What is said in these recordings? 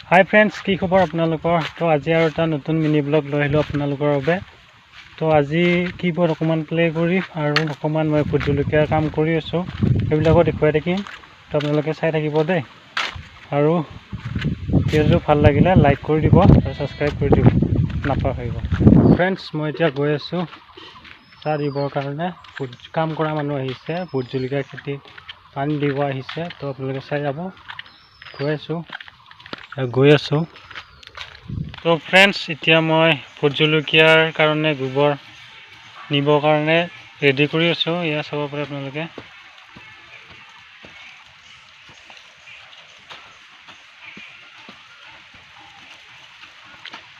হাই friends, কি খবৰ আপোনালোকৰ? তো আজি আৰু এটা নতুন মিনি ব্লগ লৈ আহিলোঁ আপোনালোকৰ বাবে। তো আজি কীবোৰ্ড অকণমান প্লে' কৰি আৰু অকণমান মই ভোট জলকীয়াৰ কাম কৰি আছোঁ, সেইবিলাকো দেখুৱাই থাকিম। তো আপোনালোকে চাই থাকিব দেই। আৰু ভিডিঅ'টো ভাল লাগিলে লাইক কৰি দিব আৰু ছাবস্ক্ৰাইব কৰি দিব নাপাহৰিব। ফ্ৰেণ্ডছ, মই এতিয়া গৈ আছোঁ চাহ দিবৰ কাৰণে। কাম কৰা মানুহ আহিছে, ভোট জলকীয়াৰ খেতি পানী দিব আহিছে। তো আপোনালোকে চাই যাব। গৈ আছোঁ। তো ফ্ৰেণ্ডছ, এতিয়া মই ভোট জলকীয়াৰ কাৰণে গোবৰ নিবৰ কাৰণে ৰেডি কৰি আছোঁ। এয়া চাব পাৰে আপোনালোকে।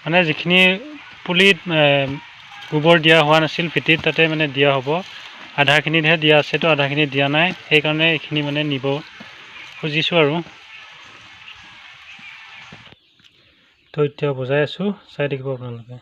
মানে যিখিনি পুলিত গোবৰ দিয়া হোৱা নাছিল ভেটিত, তাতে মানে দিয়া হ'ব। আধাখিনিতহে দিয়া আছে, তো আধাখিনিত দিয়া নাই। সেইকাৰণে এইখিনি মানে নিব খুজিছোঁ আৰু। তো এতিয়া বজাই আছোঁ, চাই থাকিব আপোনালোকে।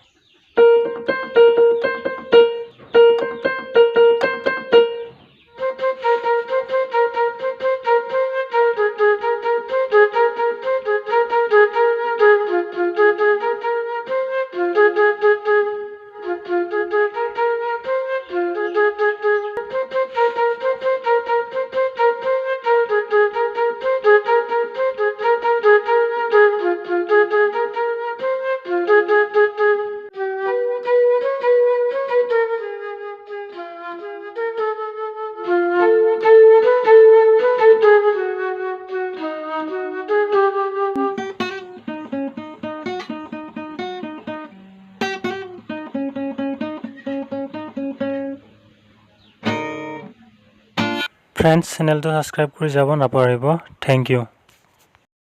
ফ্ৰেণ্ডছ, চেনেলটো ছাবস্ক্ৰাইব কৰি যাব নাপাহৰিব। Thank U.